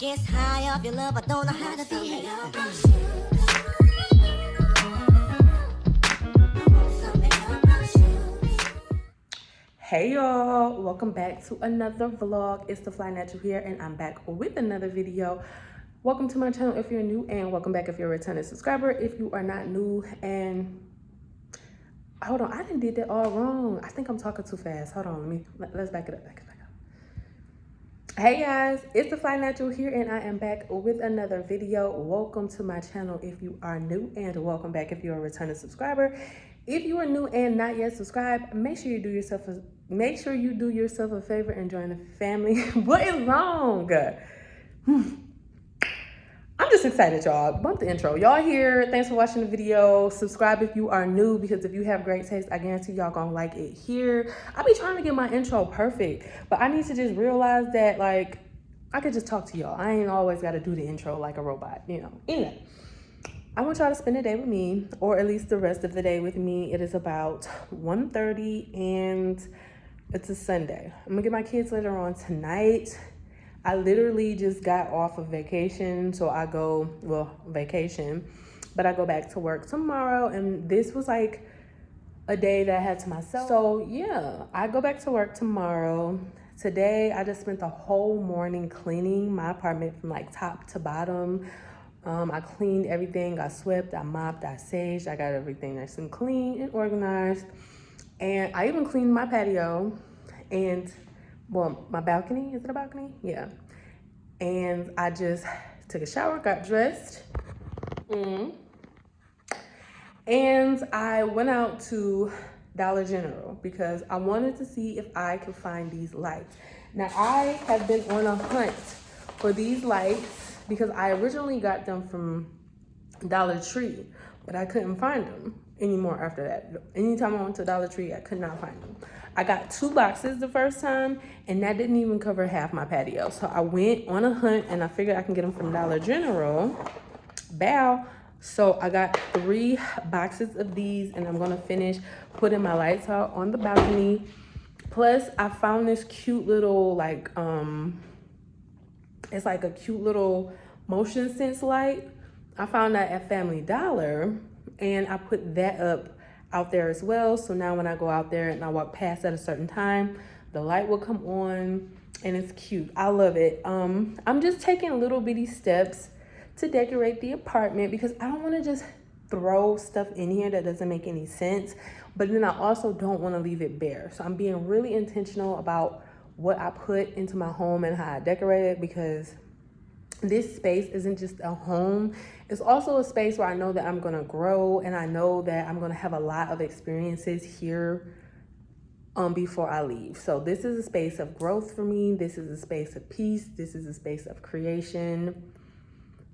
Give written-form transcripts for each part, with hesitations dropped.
gets high off your love, I don't know how to behave. Hey y'all, welcome back to another vlog. It's the Fly Natural here, and I'm back with another video. Welcome to my channel if you're new, and welcome back if you're a returning subscriber. If you are not new, and hold on, I did that all wrong. I think I'm talking too fast. Hold on, let's back it up. Hey guys, it's the Fly Natural here, and I am back with another video. Welcome to my channel if you are new, and welcome back if you're a returning subscriber. If you are new and not yet subscribed, make sure you do yourself a favor and join the family. What is wrong? I'm just excited, y'all. Bump the intro. Y'all here. Thanks for watching the video. Subscribe if you are new, because if you have great taste, I guarantee y'all gonna like it here. I be trying to get my intro perfect, but I need to just realize that, like, I could just talk to y'all. I ain't always got to do the intro like a robot, you know. Anyway, I want y'all to spend the day with me, or at least the rest of the day with me. It is about 1:30 and it's a Sunday. I'm gonna get my kids later on tonight. I literally just got off of vacation, so I go, vacation, but I go back to work tomorrow, and this was like a day that I had to myself. So yeah, I go back to work tomorrow. Today, I just spent the whole morning cleaning my apartment from like top to bottom. I cleaned everything, I swept, I mopped, I saged, I got everything nice and clean and organized. And I even cleaned my patio and, well, my balcony. Is it a balcony? Yeah. And I just took a shower, got dressed. And I went out to Dollar General because I wanted to see if I could find these lights. Now, I have been on a hunt for these lights because I originally got them from Dollar Tree, but I couldn't find them anymore after that. Anytime I went to Dollar Tree, I could not find them. I got 2 boxes the first time, and that didn't even cover half my patio. So I went on a hunt, and I figured I can get them from Dollar General. Bow. So I got 3 boxes of these, and I'm gonna finish putting my lights out on the balcony. Plus, I found this cute little, like, it's like a cute little motion sense light. I found that at Family Dollar, and I put that up out there as well. So now when I go out there and I walk past at a certain time, the light will come on, and it's cute. I love it. I'm just taking little bitty steps to decorate the apartment because I don't want to just throw stuff in here that doesn't make any sense, but then I also don't want to leave it bare. So I'm being really intentional about what I put into my home and how I decorate it, because this space isn't just a home. It's also a space where I know that I'm going to grow, and I know that I'm going to have a lot of experiences here before I leave. So this is a space of growth for me. This is a space of peace. This is a space of creation.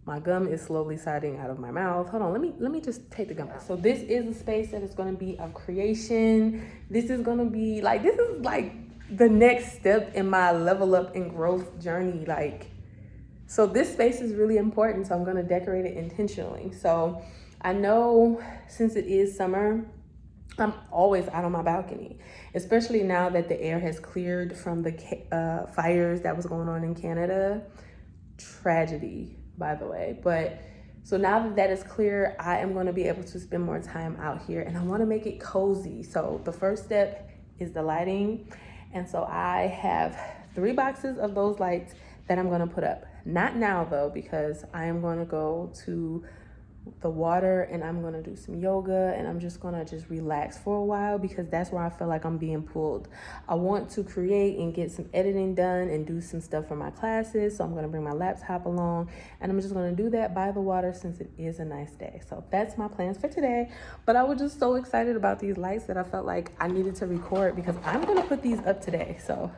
My gum is slowly sliding out of my mouth. Hold on, let me just take the gum out. So this is a space that is going to be of creation. This is going to be like, this is like the next step in my level up and growth journey. Like, so this space is really important. So I'm going to decorate it intentionally. So I know since it is summer, I'm always out on my balcony, especially now that the air has cleared from the fires that was going on in Canada. Tragedy, by the way. But so now that that is clear, I am going to be able to spend more time out here, and I want to make it cozy. So the first step is the lighting. And so I have 3 boxes of those lights that I'm going to put up. Not now though, because I am going to go to the water and I'm going to do some yoga, and I'm just going to just relax for a while, because that's where I feel like I'm being pulled. I want to create and get some editing done and do some stuff for my classes. So I'm going to bring my laptop along, and I'm just going to do that by the water since it is a nice day. So that's my plans for today. But I was just so excited about these lights that I felt like I needed to record, because I'm going to put these up today. So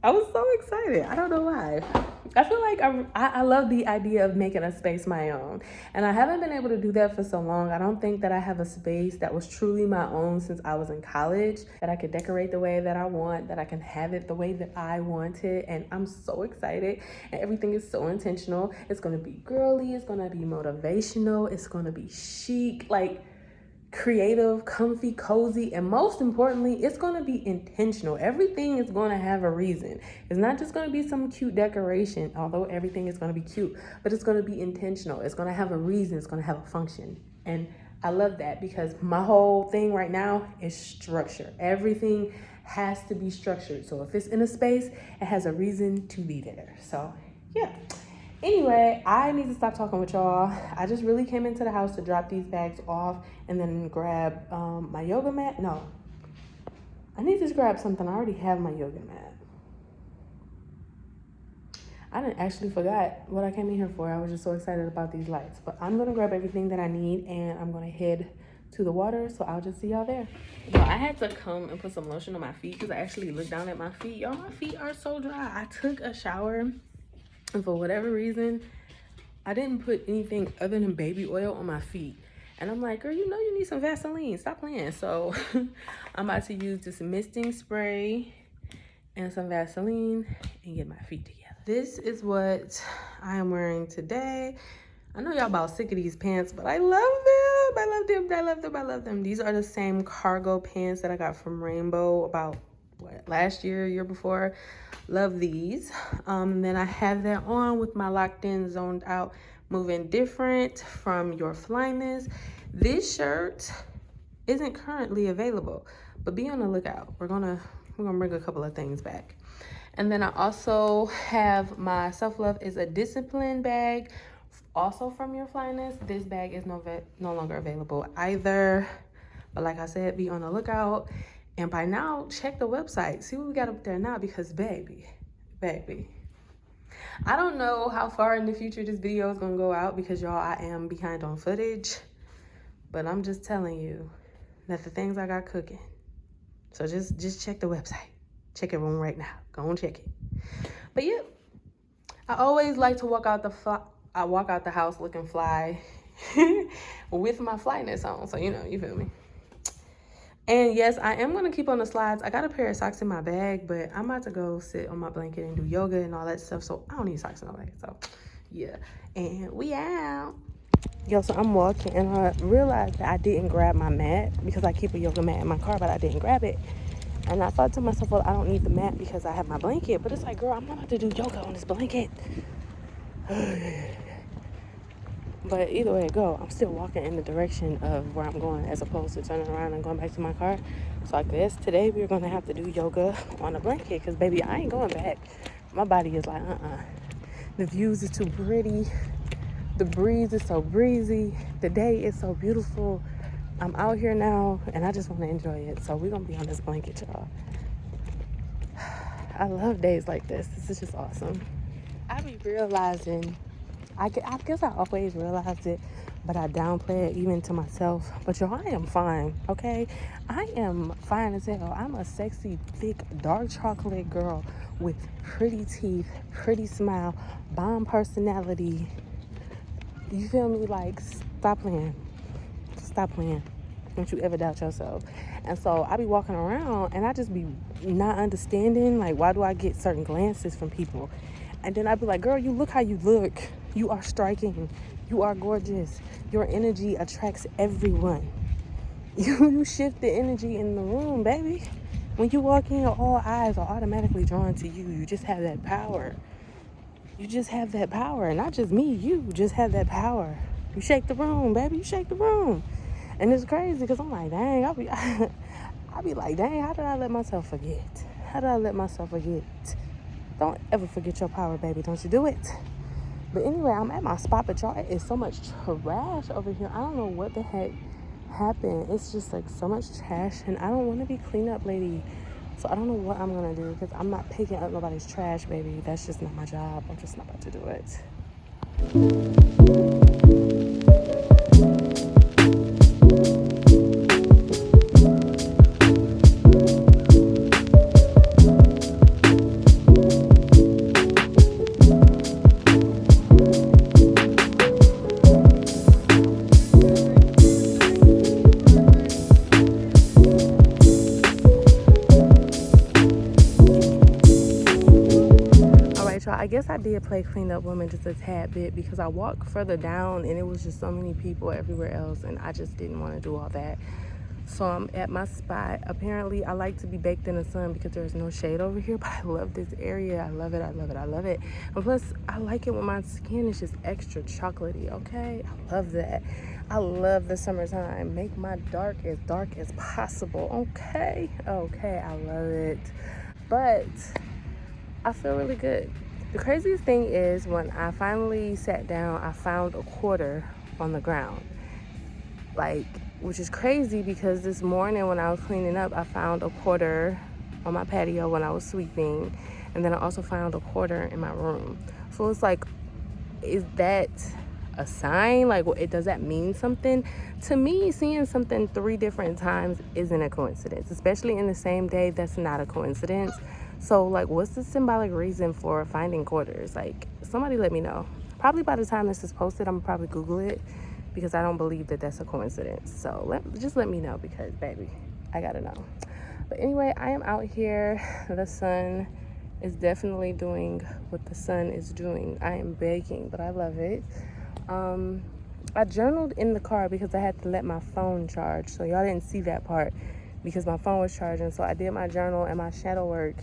I was so excited. I don't know why. I feel like I love the idea of making a space my own. And I haven't been able to do that for so long. I don't think that I have a space that was truly my own since I was in college, that I could decorate the way that I want, that I can have it the way that I want it. And I'm so excited. And everything is so intentional. It's going to be girly. It's going to be motivational. It's going to be chic. Like, creative, comfy, cozy, and most importantly, it's going to be intentional. Everything is going to have a reason. It's not just going to be some cute decoration, although everything is going to be cute, but it's going to be intentional. It's going to have a reason. It's going to have a function. And I love that because my whole thing right now is structure. Everything has to be structured. So if it's in a space, it has a reason to be there. So yeah. Anyway, I need to stop talking with y'all. I just really came into the house to drop these bags off and then grab my yoga mat. No, I need to grab something. I already have my yoga mat. I didn't actually forgot what I came in here for. I was just so excited about these lights. But I'm going to grab everything that I need and I'm going to head to the water. So I'll just see y'all there. Well, I had to come and put some lotion on my feet because I actually looked down at my feet. Y'all, my feet are so dry. I took a shower. And for whatever reason, I didn't put anything other than baby oil on my feet. And I'm like, girl, you know you need some Vaseline. Stop playing. So I'm about to use this misting spray and some Vaseline and get my feet together. This is what I am wearing today. I know y'all about sick of these pants, but I love them. I love them. I love them. I love them. These are the same cargo pants that I got from Rainbow about last year before. Love these. Then I have that on with my locked in, zoned out, moving different from your Flyness. This shirt isn't currently available, but be on the lookout. We're gonna bring a couple of things back. And then I also have my Self-Love is a Discipline bag, also from your Flyness. This bag is no longer available either, but like I said, be on the lookout. And by now, check the website. See what we got up there now because baby, I don't know how far in the future this video is gonna go out because y'all, I am behind on footage. But I'm just telling you that the things I got cooking. So just check the website. Check it right now. Go and check it. But yeah, I always like to walk out the house looking fly with my Flyness on. So you know, you feel me. And yes, I am going to keep on the slides. I got a pair of socks in my bag, but I'm about to go sit on my blanket and do yoga and all that stuff. So I don't need socks in my bag. So yeah. And we out. Yo, so I'm walking and I realized that I didn't grab my mat because I keep a yoga mat in my car, but I didn't grab it. And I thought to myself, well, I don't need the mat because I have my blanket. But it's like, girl, I'm not about to do yoga on this blanket. But either way it go, I'm still walking in the direction of where I'm going as opposed to turning around and going back to my car. So I guess today we're going to have to do yoga on a blanket because, baby, I ain't going back. My body is like, The views is too pretty. The breeze is so breezy. The day is so beautiful. I'm out here now, and I just want to enjoy it. So we're going to be on this blanket, y'all. I love days like this. This is just awesome. I be realizing... I guess I always realized it, but I downplay it even to myself. But y'all, I am fine, okay? I am fine as hell. I'm a sexy, thick, dark chocolate girl with pretty teeth, pretty smile, bomb personality. You feel me? Like, stop playing. Stop playing. Don't you ever doubt yourself. And so I be walking around and I just be not understanding, like, why do I get certain glances from people? And then I'd be like, girl, you look how you look. You are striking. You are gorgeous. Your energy attracts everyone. You shift the energy in the room, baby. When you walk in, all eyes are automatically drawn to you. You just have that power. You just have that power. Not just me, you just have that power. You shake the room, baby. You shake the room. And it's crazy because I'm like, dang, I'll be like, dang, how did I let myself forget? How did I let myself forget? Don't ever forget your power, baby. Don't you do it. But anyway, I'm at my spot, but y'all, it is so much trash over here. I don't know what the heck happened. It's just like so much trash, and I don't want to be cleanup lady. So I don't know what I'm going to do because I'm not picking up nobody's trash, baby. That's just not my job. I'm just not about to do it. I I guess I did play clean up woman just a tad bit because I walked further down and it was just so many people everywhere else, and I just didn't want to do all that. So I'm at my spot. Apparently I like to be baked in the sun because there's no shade over here, but I love this area. I love it, I love it, I love it. And plus I like it when my skin is just extra chocolatey, okay? I love that. I love the summertime. Make my dark as possible, okay? Okay, I love it. But I feel really good. The craziest thing is when I finally sat down, I found a quarter on the ground. Like, which is crazy because this morning when I was cleaning up, I found a quarter on my patio when I was sweeping. And then I also found a quarter in my room. So it's like, is that a sign? Like, does that mean something? To me, seeing something 3 different times isn't a coincidence, especially in the same day. That's not a coincidence. So like, what's the symbolic reason for finding quarters? Like, somebody let me know. Probably by the time this is posted, I'm gonna probably Google it because I don't believe that that's a coincidence. So just let me know because, baby, I gotta know. But anyway, I am out here. The sun is definitely doing what the sun is doing. I am baking, but I love it. I journaled in the car because I had to let my phone charge. So y'all didn't see that part because my phone was charging. So I did my journal and my shadow work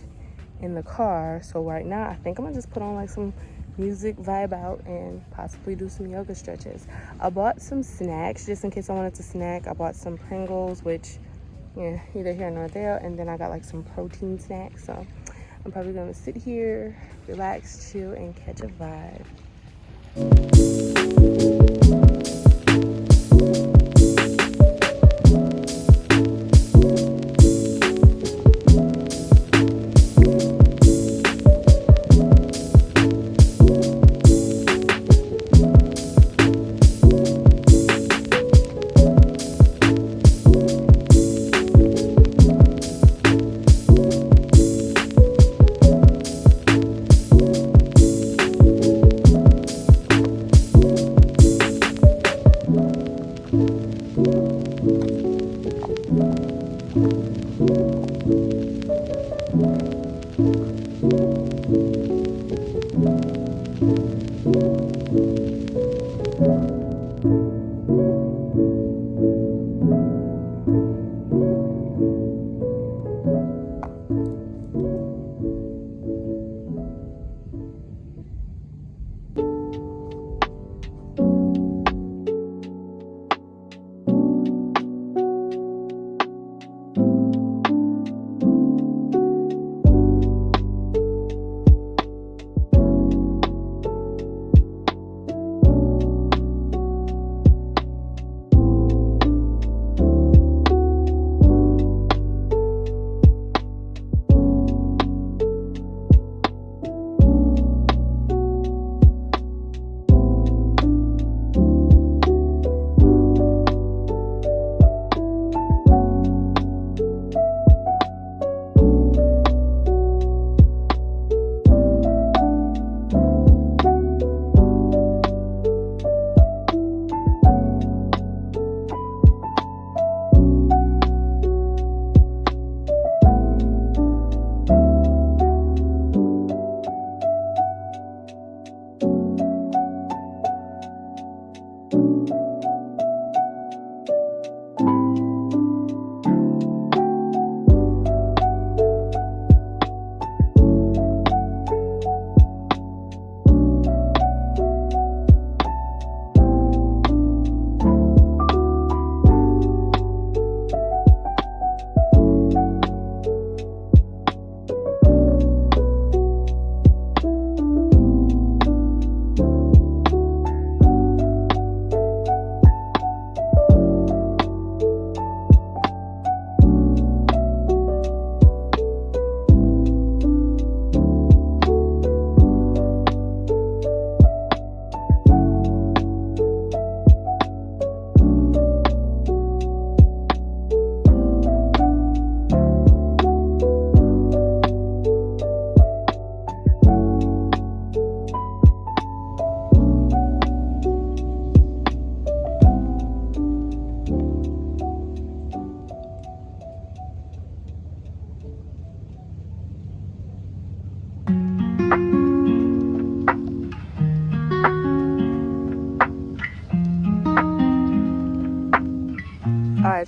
in the car. So right now, I think I'm gonna just put on like some music, vibe out, and possibly do some yoga stretches. I bought some snacks just in case I wanted to snack. I bought some Pringles, which, yeah, neither here nor there. And then I got like some protein snacks. So I'm probably gonna sit here, relax, chill, and catch a vibe.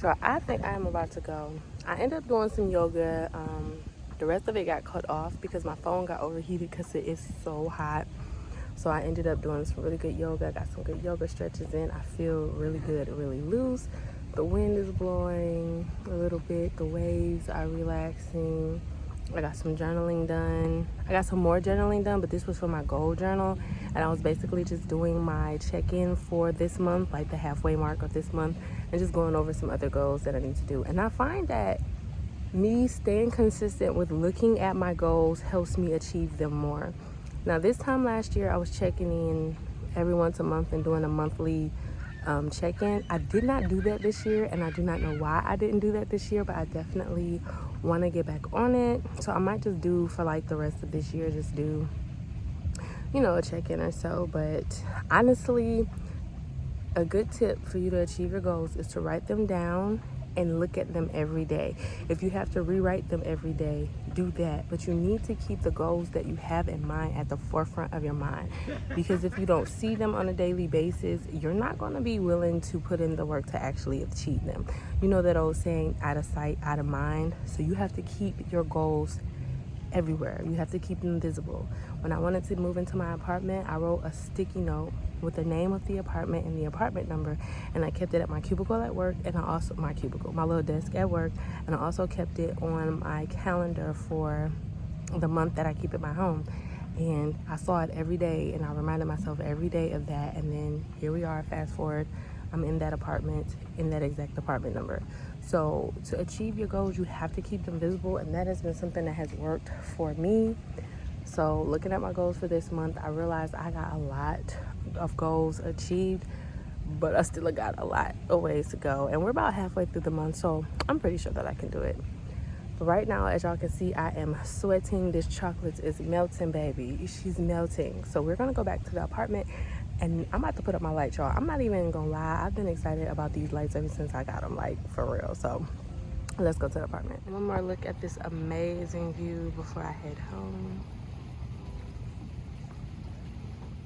right, y'all, I think I am about to go. I ended up doing some yoga. The rest of it got cut off because my phone got overheated because it is so hot. So I ended up doing some really good yoga. I got some good yoga stretches in. I feel really good, really loose. The wind is blowing a little bit. The waves are relaxing. I got some journaling done. I got some more journaling done, but this was for my goal journal. And I was basically just doing my check-in for this month, like the halfway mark of this month, and just going over some other goals that I need to do. And I find that me staying consistent with looking at my goals helps me achieve them more. Now, this time last year, I was checking in every once a month and doing a monthly check-in. I did not do that this year, and I do not know why I didn't do that this year, but I definitely want to get back on it. So I might just do for like the rest of this year, just do, you know, a check-in or so. But honestly, a good tip for you to achieve your goals is to write them down and look at them every day. If you have to rewrite them every day, do that. But you need to keep the goals that you have in mind at the forefront of your mind. Because if you don't see them on a daily basis, you're not going to be willing to put in the work to actually achieve them. You know that old saying, out of sight, out of mind? So you have to keep your goals everywhere. You have to keep them visible. When I wanted to move into my apartment, I wrote a sticky note with the name of the apartment and the apartment number, and I kept it at my cubicle at work, and I also my little desk at work, and I also kept it on my calendar for the month that I keep at my home. And I saw it every day, and I reminded myself every day of that. And then here we are, fast forward, I'm in that apartment, in that exact apartment number. So to achieve your goals, you have to keep them visible, and that has been something that has worked for me. So looking at my goals for this month, I realized I got a lot of goals achieved, but I still got a lot of ways to go. And we're about halfway through the month, so I'm pretty sure that I can do it. But right now, as y'all can see, I am sweating. This chocolate is melting, baby. She's melting. So we're gonna go back to the apartment, and I'm about to put up my lights, y'all. I'm not even gonna lie. I've been excited about these lights ever since I got them, like, for real. So let's go to the apartment. One more look at this amazing view before I head home.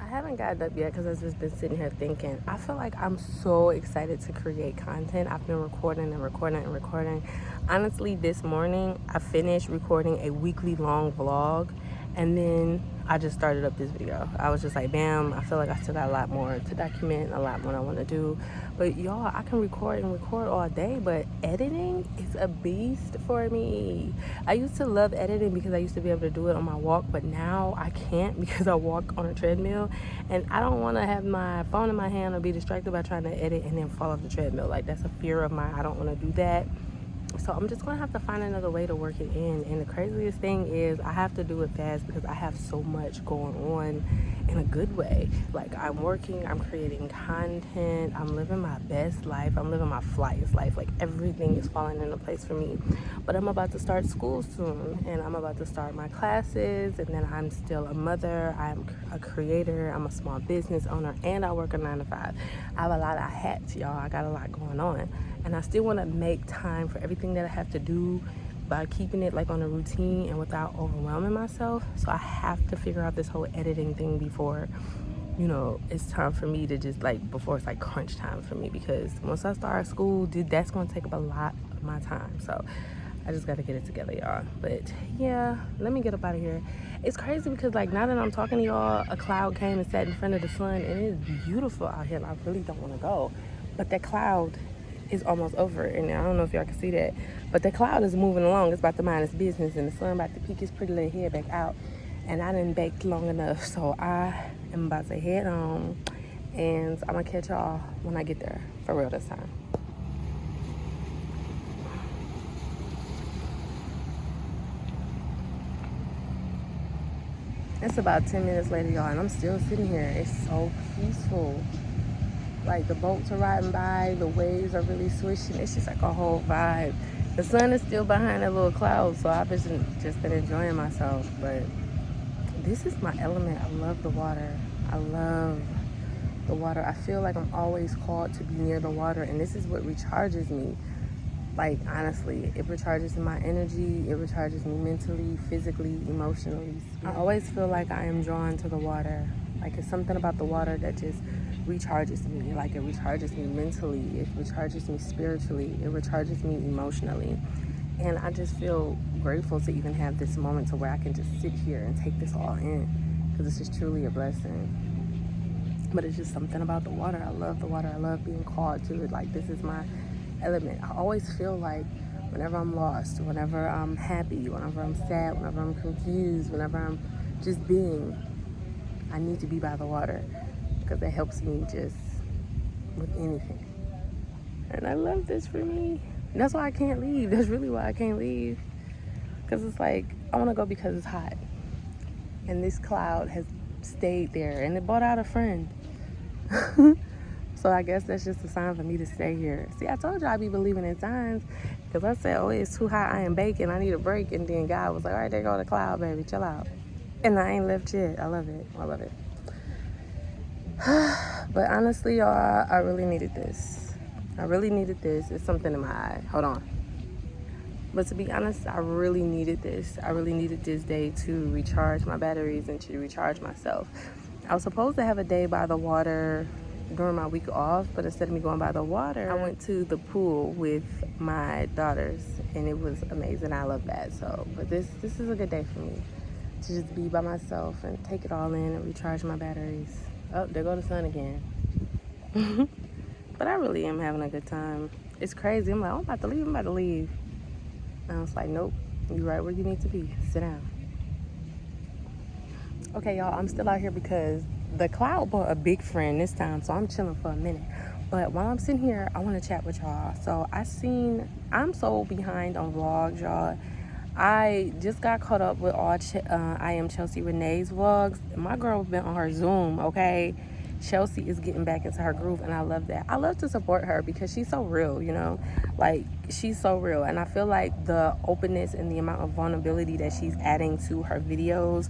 I haven't gotten up yet because I've just been sitting here thinking. I feel like I'm so excited to create content. I've been recording and recording and recording. Honestly, this morning I finished recording a weekly long vlog, and then I just started up this video. I was just like, bam, I feel like I still got a lot more to document, a lot more I want to do. But y'all, I can record and record all day, but editing is a beast for me. I used to love editing because I used to be able to do it on my walk, but now I can't because I walk on a treadmill, and I don't want to have my phone in my hand or be distracted by trying to edit and then fall off the treadmill. Like, that's a fear of mine. I don't want to do that. So I'm just gonna have to find another way to work it in. And the craziest thing is I have to do it fast because I have so much going on in a good way. Like, I'm working, I'm creating content, I'm living my best life, I'm living my flyest life. Like, everything is falling into place for me. But I'm about to start school soon, and I'm about to start my classes, and then I'm still a mother, I'm a creator, I'm a small business owner, and I work a 9 to 5. I have a lot of hats, y'all. I got a lot going on, and I still want to make time for everything that I have to do by keeping it like on a routine and without overwhelming myself. So I have to figure out this whole editing thing before, you know, it's time for me to just, like, before it's like crunch time for me, because once I start school, dude, that's gonna take up a lot of my time. So I just gotta get it together, y'all. But yeah, let me get up out of here. It's crazy because, like, now that I'm talking to y'all, a cloud came and sat in front of the sun, and it is beautiful out here, and I really don't want to go, but that cloud is almost over, and I don't know if y'all can see that, but the cloud is moving along. It's about to mind its business, and the sun about to peek his pretty little head back out, and I didn't bake long enough, so I am about to head on, and I'm gonna catch y'all when I get there, for real this time. It's about 10 minutes later, y'all, and I'm still sitting here. It's so peaceful. Like, the boats are riding by, the waves are really swishing. It's just like a whole vibe. The sun is still behind that little cloud, so I've just been enjoying myself. But this is my element. I love the water. I love the water. I feel like I'm always called to be near the water, and this is what recharges me. Like, honestly, it recharges my energy. It recharges me mentally, physically, emotionally. I always feel like I am drawn to the water. Like, it's something about the water that just recharges me. Like, it recharges me mentally, it recharges me spiritually, it recharges me emotionally. And I just feel grateful to even have this moment to where I can just sit here and take this all in, because it's just truly a blessing. But it's just something about the water. I love the water. I love being called to it. Like, this is my element. I always feel like whenever I'm lost, whenever I'm happy, whenever I'm sad, whenever I'm confused, whenever I'm just being, I need to be by the water, because it helps me just with anything. And I love this for me. And that's why I can't leave. That's really why I can't leave. Because it's like, I want to go because it's hot. And this cloud has stayed there. And it brought out a friend. So I guess that's just a sign for me to stay here. See, I told you I'd be believing in signs. Because I said, oh, it's too hot. I am baking. I need a break. And then God was like, all right, there go the cloud, baby. Chill out. And I ain't left yet. I love it. I love it. But honestly, y'all, I really needed this. I really needed this. It's something in my eye. Hold on. But to be honest, I really needed this. I really needed this day to recharge my batteries and to recharge myself. I was supposed to have a day by the water during my week off, but instead of me going by the water, I went to the pool with my daughters, and it was amazing. I love that. So, but this is a good day for me to just be by myself and take it all in and recharge my batteries. Oh, there go the sun again. But I really am having a good time. It's crazy. I'm like, oh, I'm about to leave. And I was like, nope, you're right where you need to be. Sit down. Okay, y'all, I'm still out here because the cloud brought a big friend this time, so I'm chilling for a minute. But while I'm sitting here, I want to chat with y'all. So I'm so behind on vlogs, y'all. I just got caught up with all I Am Chelsea Renee's vlogs. My girl's been on her Zoom, okay? Chelsea is getting back into her groove, and I love that. I love to support her because she's so real, you know? Like, she's so real. And I feel like the openness and the amount of vulnerability that she's adding to her videos,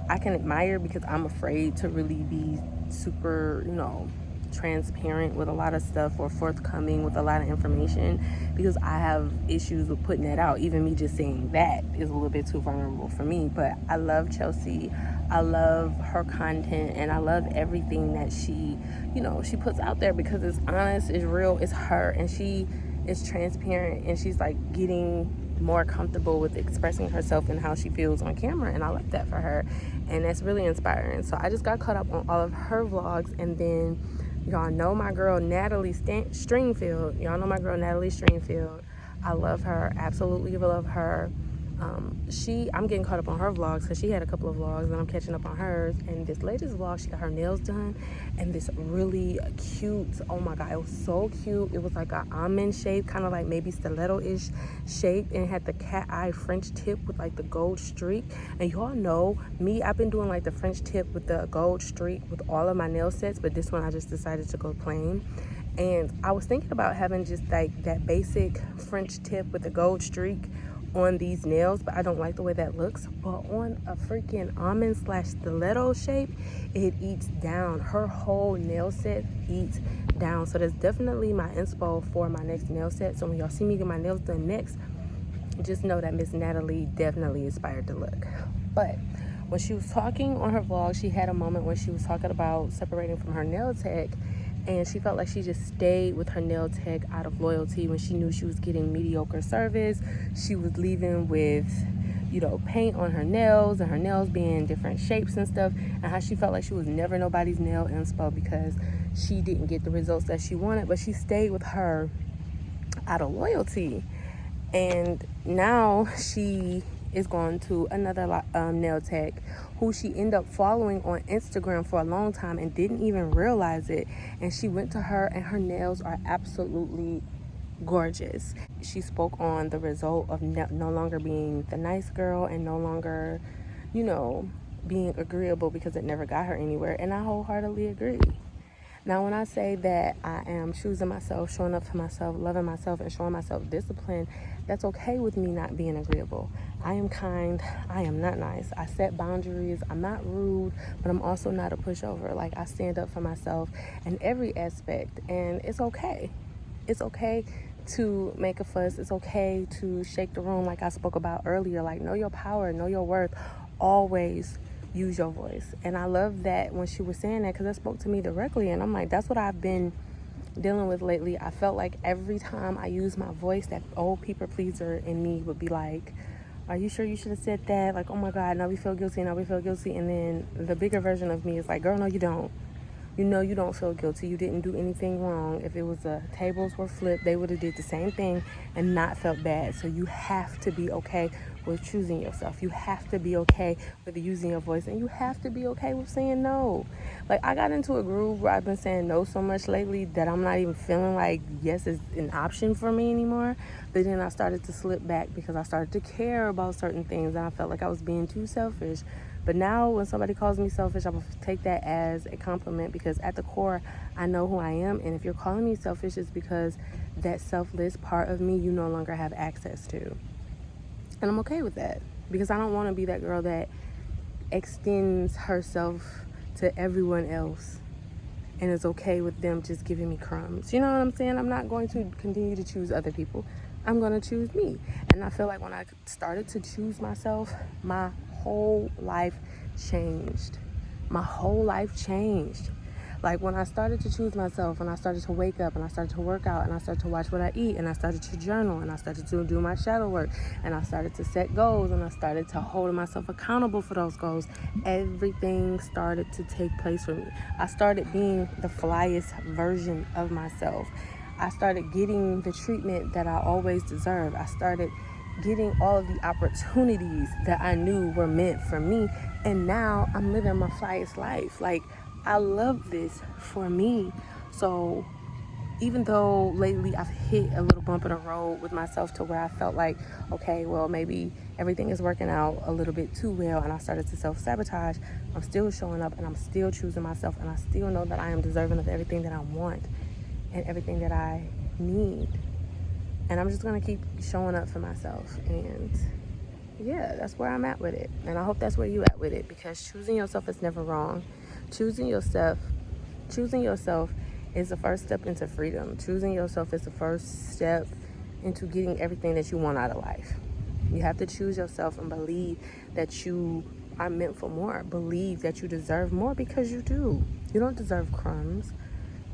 I can admire, because I'm afraid to really be super, you know, transparent with a lot of stuff or forthcoming with a lot of information, because I have issues with putting that out. Even me just saying that is a little bit too vulnerable for me. But I love Chelsea. I love her content, and I love everything that she, you know, she puts out there, because it's honest, it's real, it's her, and she is transparent, and she's like getting more comfortable with expressing herself and how she feels on camera, and I love that for her, and that's really inspiring. So I just got caught up on all of her vlogs, and then y'all know my girl Natalie Stringfield. Y'all know my girl Natalie Stringfield. I love her, absolutely love her. I'm getting caught up on her vlogs because she had a couple of vlogs, and I'm catching up on hers. And this latest vlog, she got her nails done, and this really cute, oh my god, it was so cute. It was like an almond shape, kind of like maybe stiletto-ish shape, and it had the cat eye French tip with like the gold streak. And y'all know me, I've been doing like the French tip with the gold streak with all of my nail sets, but this one I just decided to go plain. And I was thinking about having just like that basic French tip with the gold streak on these nails, but I don't like the way that looks. But on a freaking almond / stiletto shape, it eats down. Her whole nail set eats down. So that's definitely my inspo for my next nail set. So when y'all see me get my nails done next, just know that Miss Natalie definitely inspired the look. But when she was talking on her vlog, she had a moment when she was talking about separating from her nail tech, and she felt like she just stayed with her nail tech out of loyalty when she knew she was getting mediocre service. She was leaving with, you know, paint on her nails, and her nails being different shapes and stuff, and how she felt like she was never nobody's nail inspo because she didn't get the results that she wanted, but she stayed with her out of loyalty. And now she is going to another nail tech who she ended up following on Instagram for a long time and didn't even realize it. And she went to her, and her nails are absolutely gorgeous. She spoke on the result of no longer being the nice girl and no longer, you know, being agreeable, because it never got her anywhere. And I wholeheartedly agree. Now, when I say that I am choosing myself, showing up for myself, loving myself, and showing myself discipline, that's okay with me not being agreeable. I am kind. I am not nice. I set boundaries. I'm not rude, but I'm also not a pushover. Like, I stand up for myself in every aspect, and it's okay. It's okay to make a fuss. It's okay to shake the room, like I spoke about earlier. Like, know your power, know your worth. Always use your voice. And I love that when she was saying that, because it spoke to me directly. And I'm like, that's what I've been dealing with lately. I felt like every time I use my voice, that old people pleaser in me would be like, are you sure you should have said that? Like, oh my God, now we feel guilty, now we feel guilty. And then the bigger version of me is like, girl, no, you don't. You know you don't feel guilty. You didn't do anything wrong. If it was tables were flipped, they would have did the same thing and not felt bad. So you have to be okay with choosing yourself. You have to be okay with using your voice, and you have to be okay with saying no. Like, I got into a groove where I've been saying no so much lately that I'm not even feeling like yes is an option for me anymore. But then I started to slip back because I started to care about certain things, and I felt like I was being too selfish. But now when somebody calls me selfish, I'm going to take that as a compliment, because at the core, I know who I am. And if you're calling me selfish, it's because that selfless part of me you no longer have access to. And I'm okay with that, because I don't want to be that girl that extends herself to everyone else and is okay with them just giving me crumbs. You know what I'm saying? I'm not going to continue to choose other people. I'm going to choose me. And I feel like when I started to choose myself, my whole life changed. My whole life changed. Like, when I started to choose myself, and I started to wake up, and I started to work out, and I started to watch what I eat, and I started to journal, and I started to do my shadow work, and I started to set goals, and I started to hold myself accountable for those goals, everything started to take place for me. I started being the flyest version of myself. I started getting the treatment that I always deserved. I started getting all of the opportunities that I knew were meant for me. And now I'm living my flyest life. Like, I love this for me. So even though lately I've hit a little bump in the road with myself to where I felt like, okay, well, maybe everything is working out a little bit too well, and I started to self-sabotage, I'm still showing up, and I'm still choosing myself, and I still know that I am deserving of everything that I want and everything that I need. And I'm just going to keep showing up for myself. And yeah, that's where I'm at with it. And I hope that's where you at with it, because choosing yourself is never wrong. Choosing yourself is the first step into freedom. Choosing yourself is the first step into getting everything that you want out of life. You have to choose yourself and believe that you are meant for more. Believe that you deserve more, because you do. You don't deserve crumbs.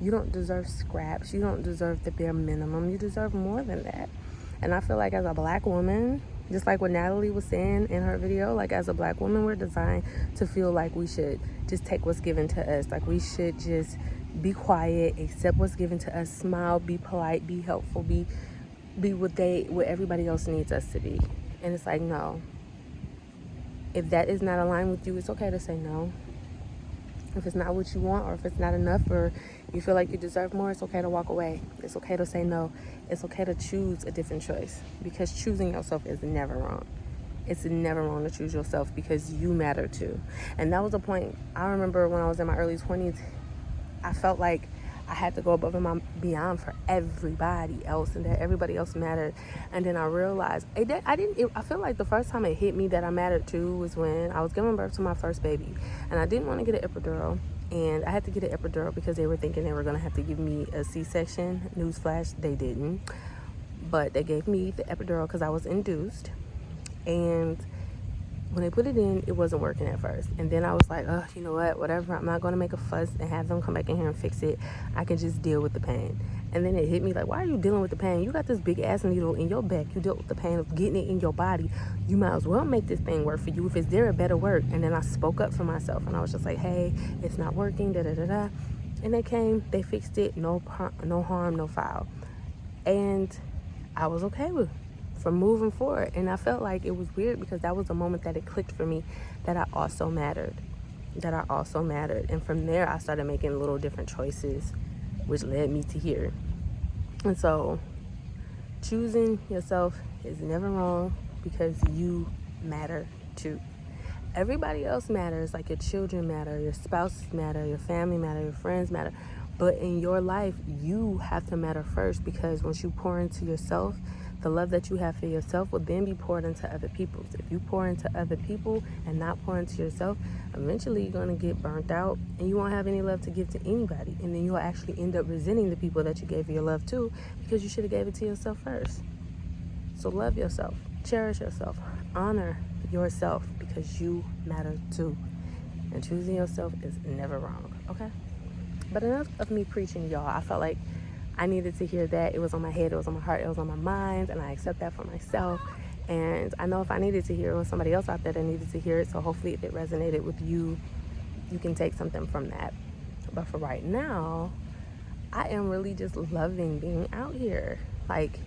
You don't deserve scraps. You don't deserve the bare minimum. You deserve more than that. And I feel like as a black woman, just like what Natalie was saying in her video, like, as a black woman, we're designed to feel like we should just take what's given to us. Like, we should just be quiet, accept what's given to us, smile, be polite, be helpful, be what everybody else needs us to be. And it's like, no. If that is not aligned with you, it's okay to say no. If it's not what you want, or if it's not enough, or you feel like you deserve more, it's okay to walk away. It's okay to say no. It's okay to choose a different choice, because choosing yourself is never wrong. It's never wrong to choose yourself, because you matter too. And that was a point. I remember when I was in my early 20s, I felt like I had to go above and beyond for everybody else, and that everybody else mattered. And then I realized I feel like the first time it hit me that I mattered too was when I was giving birth to my first baby, and I didn't want to get an epidural, and I had to get an epidural because they were thinking they were going to have to give me a C-section. Newsflash, they didn't, but they gave me the epidural because I was induced. And when they put it in, it wasn't working at first. And then I was like, oh, you know what, whatever, I'm not going to make a fuss and have them come back in here and fix it. I can just deal with the pain. And then it hit me like, why are you dealing with the pain? You got this big ass needle in your back. You dealt with the pain of getting it in your body. You might as well make this thing work for you. If it's there, it better work. And then I spoke up for myself, and I was just like, hey, it's not working, da-da-da-da. And they came, they fixed it, no harm, no foul. And I was okay with from moving forward. And I felt like it was weird, because that was the moment that it clicked for me that I also mattered. And from there, I started making little different choices, which led me to here. And so choosing yourself is never wrong, because you matter too. Everybody else matters, like your children matter, your spouses matter, your family matter, your friends matter. But in your life, you have to matter first, because once you pour into yourself, the love that you have for yourself will then be poured into other people. So if you pour into other people and not pour into yourself, eventually you're going to get burnt out, and you won't have any love to give to anybody. And then you'll actually end up resenting the people that you gave your love to, because you should have gave it to yourself first. So love yourself, cherish yourself, honor yourself, because you matter too. And choosing yourself is never wrong, okay? But enough of me preaching, y'all. I felt like I needed to hear that. It was on my head, it was on my heart, it was on my mind, and I accept that for myself. And I know if I needed to hear it, was somebody else out there that needed to hear it. So hopefully if it resonated with you, you can take something from that. But for right now, I am really just loving being out here. Like,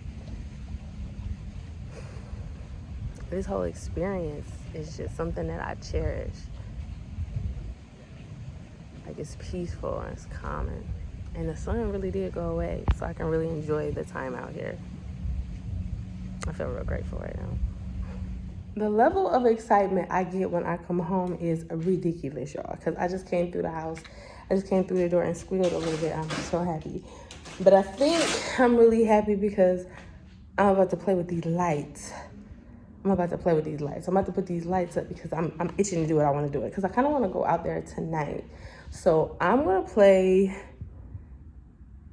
this whole experience is just something that I cherish. Like, it's peaceful and it's calming. And the sun really did go away, so I can really enjoy the time out here. I feel real grateful right now. The level of excitement I get when I come home is ridiculous, y'all, because I just came through the house. I just came through the door and squealed a little bit. I'm so happy. But I think I'm really happy because I'm about to play with these lights. I'm about to put these lights up because I'm itching to do it. I want to do it because I kind of want to go out there tonight. So I'm going to play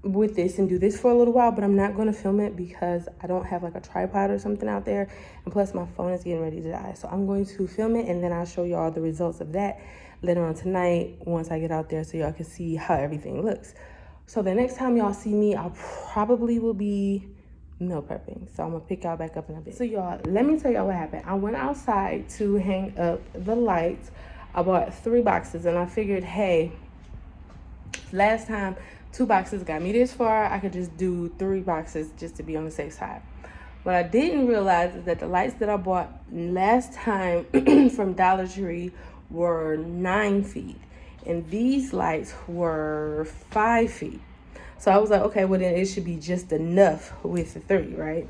with this and do this for a little while, but I'm not going to film it because I don't have like a tripod or something out there. And plus my phone is getting ready to die. So I'm going to film it and then I'll show y'all the results of that later on tonight once I get out there so y'all can see how everything looks. So the next time y'all see me, I probably will be meal prepping. So I'm gonna pick y'all back up in a bit. So y'all, let me tell y'all what happened. I went outside to hang up the lights. I bought 3 boxes and I figured, hey, last time 2 boxes got me this far, I could just do 3 boxes just to be on the safe side. What I didn't realize is that the lights that I bought last time from Dollar Tree were 9 feet and these lights were 5 feet. So I was like, okay, well then it should be just enough with the 3, right?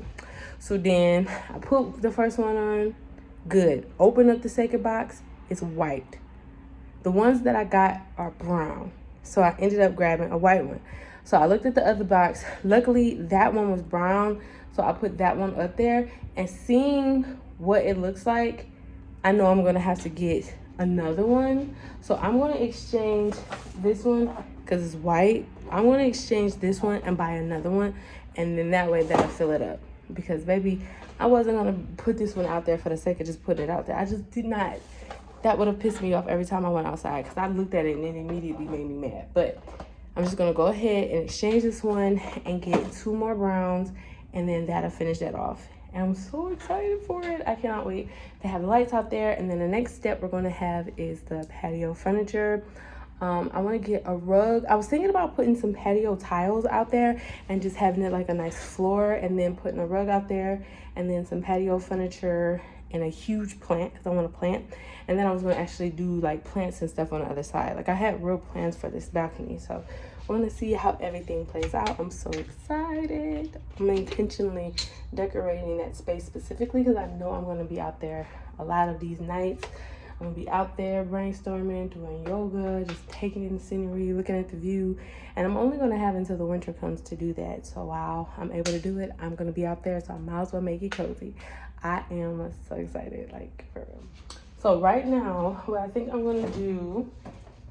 So then I put the first one on, good. Open up the second box, it's white. The ones that I got are brown. So I ended up grabbing a white one. So I looked at the other box. Luckily, that one was brown. So I put that one up there. And seeing what it looks like, I know I'm going to have to get another one. So I'm going to exchange this one because it's white. I'm going to exchange this one and buy another one. And then that way that'll fill it up. Because, baby, I wasn't going to put this one out there for the sake of just putting it out there. I just did not. That would have pissed me off every time I went outside because I looked at it and it immediately made me mad. But I'm just going to go ahead and exchange this one and get 2 more browns. And then that'll finish that off. And I'm so excited for it. I cannot wait to have the lights out there. And then the next step we're going to have is the patio furniture. I want to get a rug. I was thinking about putting some patio tiles out there and just having it like a nice floor and then putting a rug out there and then some patio furniture and a huge plant because I want to plant. And then I was going to actually do like plants and stuff on the other side. Like I had real plans for this balcony. So I want to see how everything plays out. I'm so excited. I'm intentionally decorating that space specifically because I know I'm going to be out there a lot of these nights. I'm going to be out there brainstorming, doing yoga, just taking in the scenery, looking at the view. And I'm only going to have until the winter comes to do that. So while I'm able to do it, I'm going to be out there. So I might as well make it cozy. I am so excited, like for real. So right now, what I think I'm going to do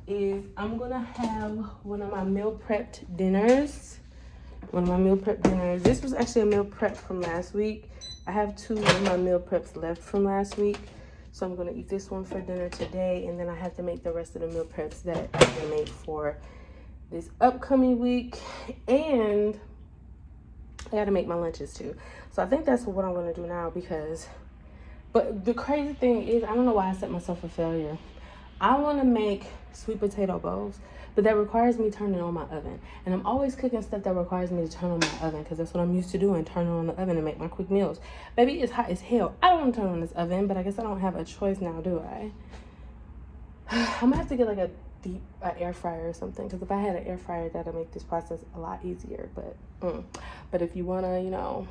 is I'm going to have one of my meal prepped dinners. This was actually a meal prep from last week. I have 2 of my meal preps left from last week. So I'm going to eat this one for dinner today. And then I have to make the rest of the meal preps that I'm going to make for this upcoming week. And I got to make my lunches too. So I think that's what I'm going to do now because... But the crazy thing is, I don't know why I set myself a failure. I want to make sweet potato bowls, but that requires me turning on my oven. And I'm always cooking stuff that requires me to turn on my oven because that's what I'm used to doing, turning on the oven to make my quick meals. Baby, it's hot as hell. I don't want to turn on this oven, but I guess I don't have a choice now, do I? I'm going to have to get like a deep air fryer or something because if I had an air fryer, that'll make this process a lot easier. But if you want to, you know,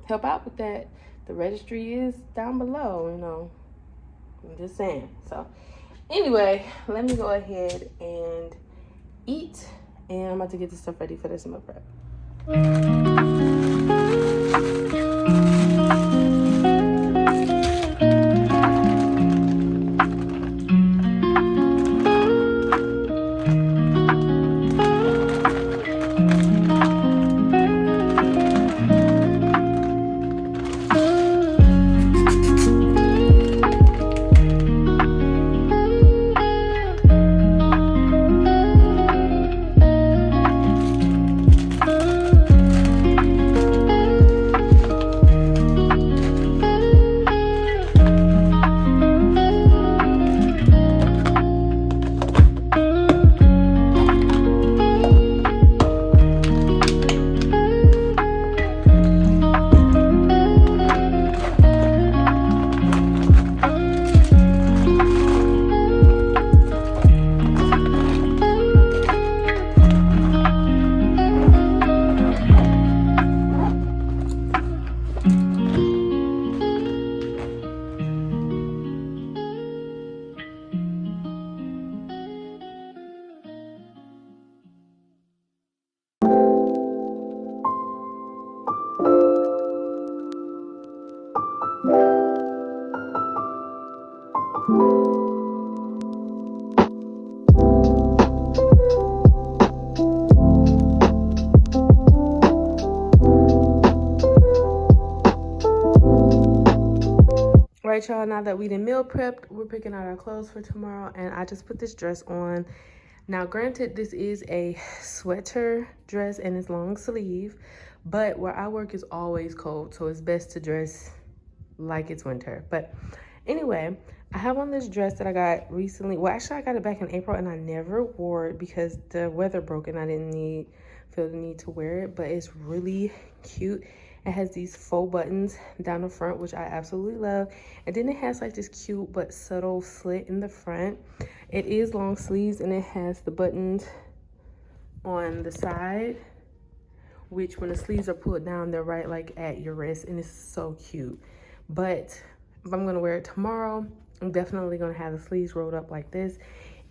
help out with that, the registry is down below, you know. I'm just saying. So anyway, let me go ahead and eat. And I'm about to get this stuff ready for this meal prep. right, y'all, now that we done meal prepped, we're picking out our clothes for tomorrow, and I just put this dress on. Now, granted, this is a sweater dress and it's long sleeve, but where I work is always cold, so it's best to dress like it's winter. But anyway, I have on this dress that I got recently. Well, actually, I got it back in April, and I never wore it because the weather broke and I didn't feel the need to wear it, but it's really cute. It has these faux buttons down the front, which I absolutely love. And then it has like this cute but subtle slit in the front. It is long sleeves, and it has the buttons on the side, which when the sleeves are pulled down, they're right like at your wrist, and it's so cute. But if I'm gonna wear it tomorrow, I'm definitely gonna have the sleeves rolled up like this,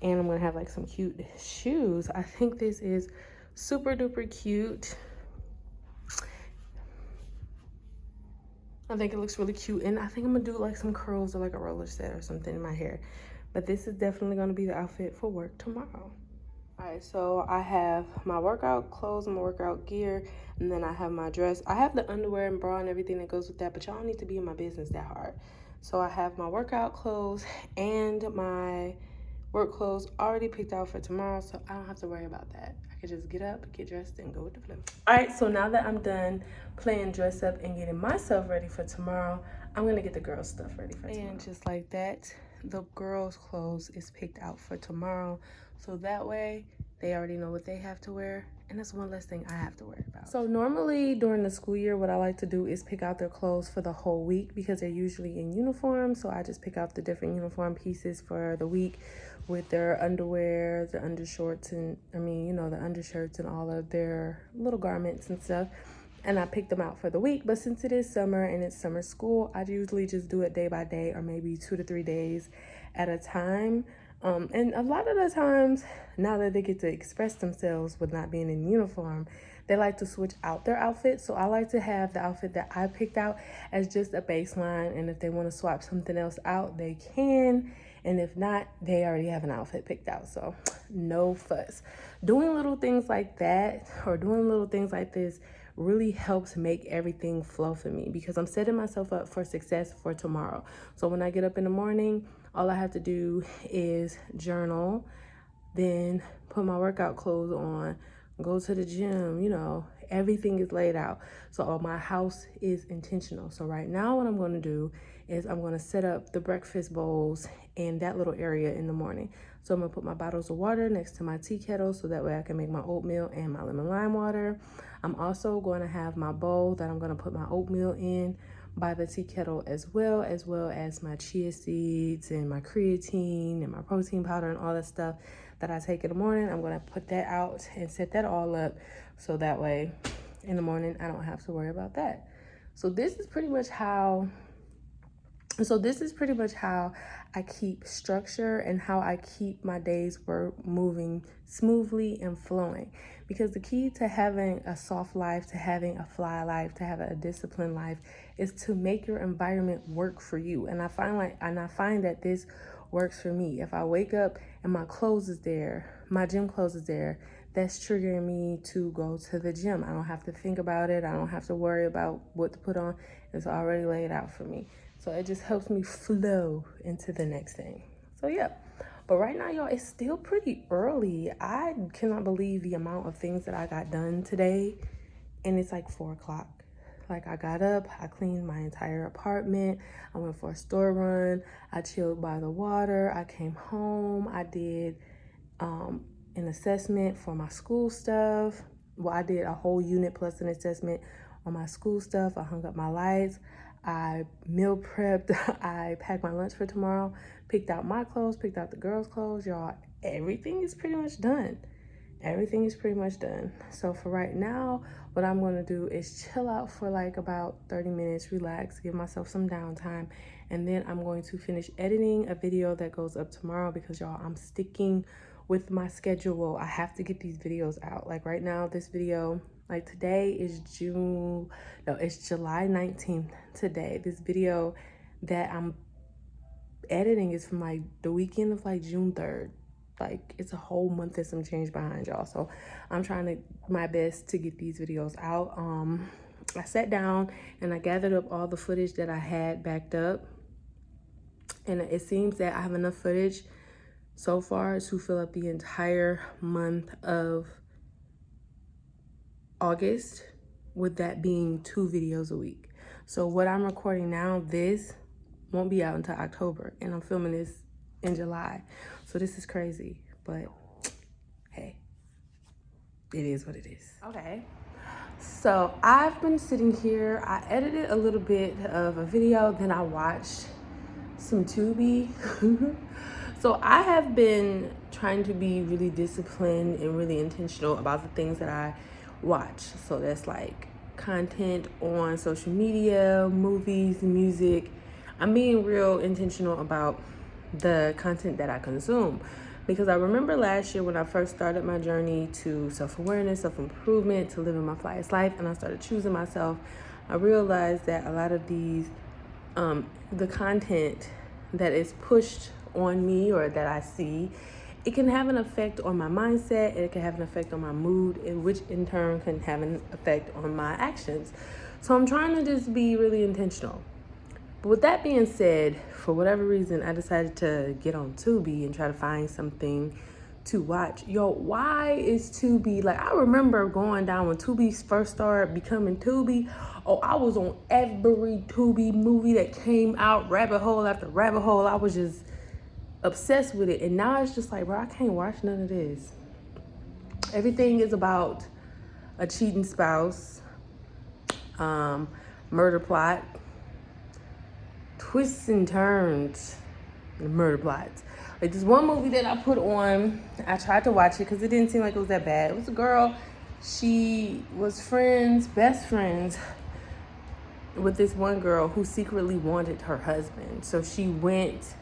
and I'm gonna have like some cute shoes. I think this is super duper cute. I think it looks really cute, and I think I'm gonna do like some curls or like a roller set or something in my hair. But this is definitely gonna be the outfit for work tomorrow. All right, so I have my workout clothes, my workout gear, and then I have my dress. I have the underwear and bra and everything that goes with that, but y'all don't need to be in my business that hard. So I have my workout clothes and my work clothes already picked out for tomorrow, so I don't have to worry about that. I can just get up, get dressed, and go with the flow. All right, so now that I'm done playing dress up and getting myself ready for tomorrow, I'm gonna get the girls' stuff ready for tomorrow. And just like that, the girls' clothes is picked out for tomorrow, so that way they already know what they have to wear, and that's one less thing I have to worry about. So normally during the school year, what I like to do is pick out their clothes for the whole week because they're usually in uniform. So I just pick out the different uniform pieces for the week with their underwear, the undershorts, and the undershirts and all of their little garments and stuff. And I pick them out for the week. But since it is summer and it's summer school, I usually just do it day by day, or maybe 2 to 3 days at a time. And a lot of the times, now that they get to express themselves with not being in uniform, they like to switch out their outfits. So I like to have the outfit that I picked out as just a baseline. And if they want to swap something else out, they can. And if not, they already have an outfit picked out. So no fuss. Doing little things like that, or doing little things like this, really helps make everything flow for me, because I'm setting myself up for success for tomorrow. So when I get up in the morning, all I have to do is journal, then put my workout clothes on, go to the gym, everything is laid out. So my house is intentional. So right now what I'm going to do is I'm going to set up the breakfast bowls in that little area in the morning. So I'm going to put my bottles of water next to my tea kettle so that way I can make my oatmeal and my lemon lime water. I'm also going to have my bowl that I'm going to put my oatmeal in by the tea kettle, as well as my chia seeds and my creatine and my protein powder and all that stuff that I take in the morning. I'm going to put that out and set that all up so that way in the morning I don't have to worry about that. So this is pretty much how I keep structure and how I keep my day's work moving smoothly and flowing. Because the key to having a soft life, to having a fly life, to have a disciplined life is to make your environment work for you. And I find that this works for me. If I wake up and my clothes is there, my gym clothes is there, that's triggering me to go to the gym. I don't have to think about it. I don't have to worry about what to put on. It's already laid out for me. So it just helps me flow into the next thing. So yeah. But right now, y'all, it's still pretty early. I cannot believe the amount of things that I got done today. And it's like 4 o'clock. Like, I got up, I cleaned my entire apartment. I went for a store run. I chilled by the water. I came home. I did an assessment for my school stuff. Well, I did a whole unit plus an assessment on my school stuff. I hung up my lights. I meal prepped. I packed my lunch for tomorrow. Picked out my clothes. Picked out the girls' clothes. Y'all, everything is pretty much done. Everything is pretty much done. So for right now, what I'm going to do is chill out for like about 30 minutes, relax, give myself some downtime, and then I'm going to finish editing a video that goes up tomorrow because, y'all, I'm sticking with my schedule. I have to get these videos out. Like right now, this video, like today is it's July 19th today. This video that I'm editing is from like the weekend of like June 3rd. Like, it's a whole month and some change behind y'all. So I'm trying my best to get these videos out. I sat down and I gathered up all the footage that I had backed up And it seems that I have enough footage so far to fill up the entire month of August, with that being 2 videos a week. So what I'm recording now, this won't be out until October, and I'm filming this in July. So this is crazy, but hey, it is what it is. Okay, so I've been sitting here. I edited a little bit of a video, then I watched some Tubi. So I have been trying to be really disciplined and really intentional about the things that I watch. So that's like content on social media, movies, music. I'm being real intentional about the content that I consume, because I remember last year when I first started my journey to self-awareness, self-improvement, to living my flyest life, and I started choosing myself, I realized that a lot of these the content that is pushed on me or that I see, it can have an effect on my mindset, and it can have an effect on my mood, and which in turn can have an effect on my actions. So I'm trying to just be really intentional. But with that being said, for whatever reason, I decided to get on Tubi and try to find something to watch. Yo, why is Tubi, like, I remember going down when Tubi first started becoming Tubi. Oh, I was on every Tubi movie that came out, rabbit hole after rabbit hole. I was just obsessed with it. And now it's just like, bro, I can't watch none of this. Everything is about a cheating spouse, murder plot, twists and turns, and murder plots. Like this one movie that I put on, I tried to watch it because it didn't seem like it was that bad. It was a girl, she was best friends with this one girl who secretly wanted her husband. So she went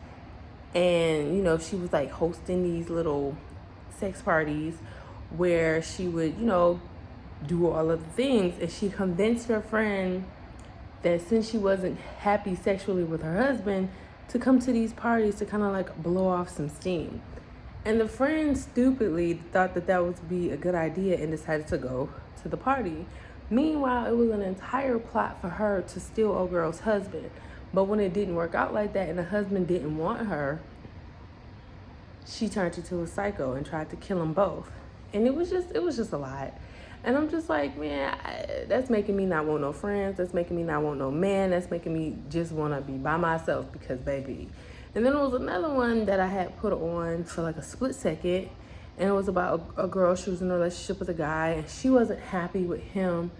and, you know, she was like hosting these little sex parties where she would, you know, do all of the things. And she convinced her friend that since she wasn't happy sexually with her husband, to come to these parties to kind of like blow off some steam. And the friend stupidly thought that that would be a good idea and decided to go to the party. Meanwhile, it was an entire plot for her to steal old girl's husband. But when it didn't work out like that and the husband didn't want her, she turned into a psycho and tried to kill them both. And it was just a lot. And I'm just like, man, that's making me not want no friends. That's making me not want no man. That's making me just want to be by myself because, baby. And then there was another one that I had put on for like a split second. And it was about a girl. She was in a relationship with a guy. And she wasn't happy with him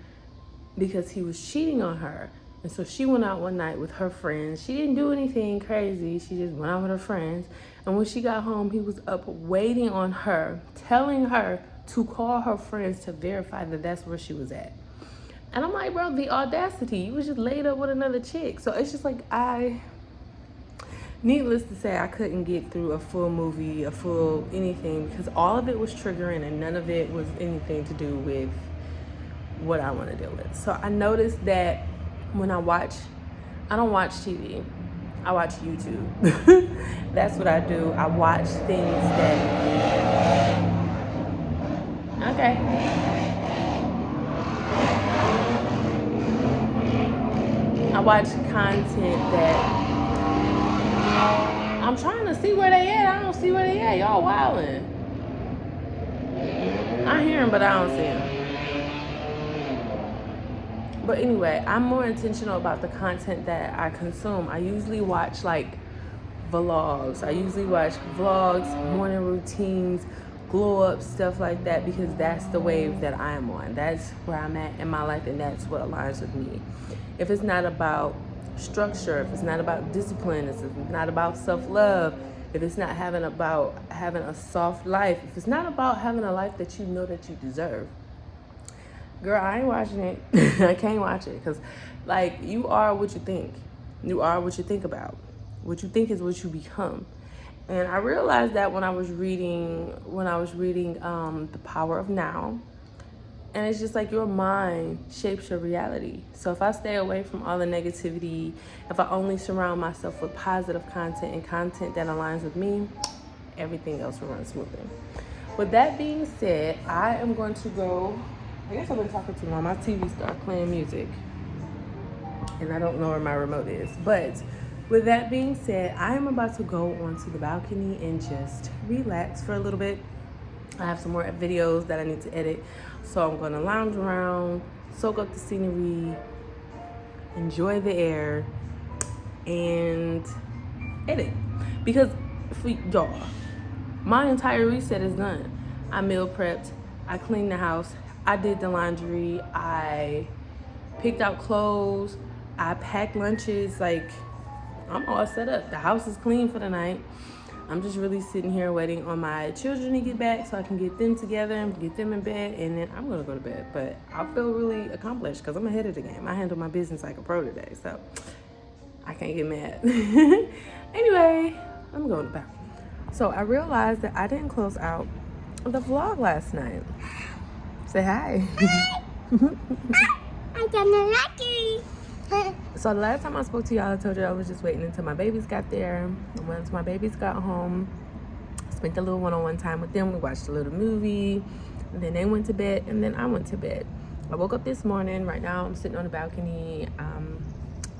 because he was cheating on her. And so she went out one night with her friends. She didn't do anything crazy. She just went out with her friends. And when she got home, he was up waiting on her, telling her to call her friends to verify that that's where she was at. And I'm like, bro, the audacity. You was just laid up with another chick. So it's just like, needless to say, I couldn't get through a full movie, a full anything, because all of it was triggering and none of it was anything to do with what I want to deal with. So I noticed that when I don't watch TV. I watch YouTube. That's what I do. I watch things that, okay. I watch content that, I'm trying to see where they at. I don't see where they at. Y'all wildin'. I hear them, but I don't see them. But anyway, I'm more intentional about the content that I consume. I usually watch like vlogs. I usually watch vlogs, morning routines, glow up, stuff like that, because that's the wave that I'm on. That's where I'm at in my life, and that's what aligns with me. If it's not about structure, if it's not about discipline, if it's not about self-love, if it's not about having a soft life, if it's not about having a life that you know that you deserve, girl, I ain't watching it. I can't watch it, because like, you are what you think. You are what you think about. What you think is what you become. And I realized that when I was reading The Power of Now. And it's just like, your mind shapes your reality. So if I stay away from all the negativity, if I only surround myself with positive content and content that aligns with me, everything else will run smoothly. With that being said, I am going to go. I guess I've been talking too long. My TV started playing music, and I don't know where my remote is. But with that being said, I am about to go onto the balcony and just relax for a little bit. I have some more videos that I need to edit, so I'm gonna lounge around, soak up the scenery, enjoy the air, and edit. Because for y'all, my entire reset is done. I meal prepped, I cleaned the house, I did the laundry, I picked out clothes, I packed lunches. Like, I'm all set up. The house is clean for the night. I'm just really sitting here waiting on my children to get back so I can get them together and get them in bed, and then I'm gonna go to bed. But I feel really accomplished because I'm ahead of the game. I handle my business like a pro today, so I can't get mad. Anyway, I'm going to bed. So I realized that I didn't close out the vlog last night. Say hi. I'm gonna like you. So the last time I spoke to y'all, I told you I was just waiting until my babies got there. Once my babies got home, spent a little one-on-one time with them. We watched a little movie, and then they went to bed, and then I went to bed. I woke up this morning. Right now, I'm sitting on the balcony.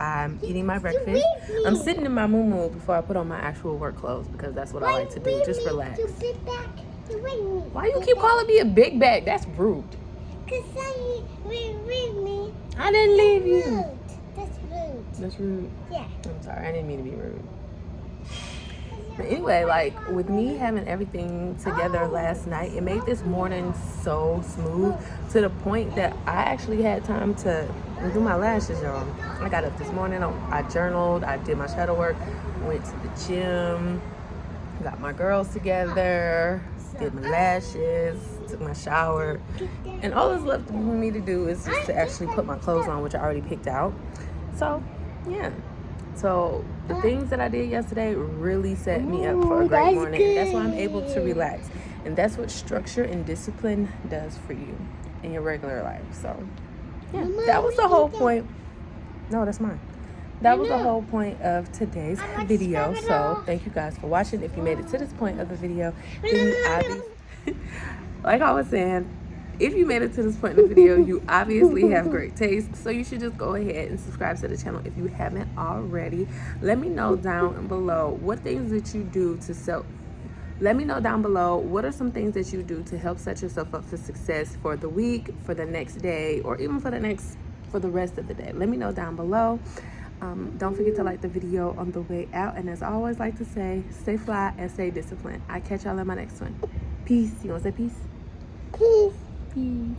I'm eating my breakfast. I'm sitting in my moo-moo before I put on my actual work clothes because that's what I like to do. Just relax. Why you keep calling me a big bag? That's rude. Because you leave me. I didn't leave you. Rude. That's rude. That's rude. Yeah. I'm sorry. I didn't mean to be rude. But anyway, like, with me having everything together last night, it made this morning so smooth to the point that I actually had time to do my lashes, y'all. I got up this morning, I journaled, I did my shadow work, went to the gym, got my girls together, did my lashes, took my shower, and all that's left for me to do is just to actually put my clothes on, which I already picked out. So, yeah. So the things that I did yesterday really set me up for a great morning. And that's why I'm able to relax. And that's what structure and discipline does for you in your regular life. So yeah, that was the whole point. No, that's mine. That was the whole point of today's video. So thank you guys for watching. If you made it to this point of the video, then you obviously, like I was saying, if you made it to this point in the video, you obviously have great taste. So you should just go ahead and subscribe to the channel if you haven't already. Let me know down below what things that you do to let me know down below what are some things that you do to help set yourself up for success for the week, for the next day, or even for the rest of the day. Let me know down below. Don't forget to like the video on the way out. And as I always like to say, stay fly and stay disciplined. I catch y'all in my next one. Peace. You want to say peace? Peace. Peace.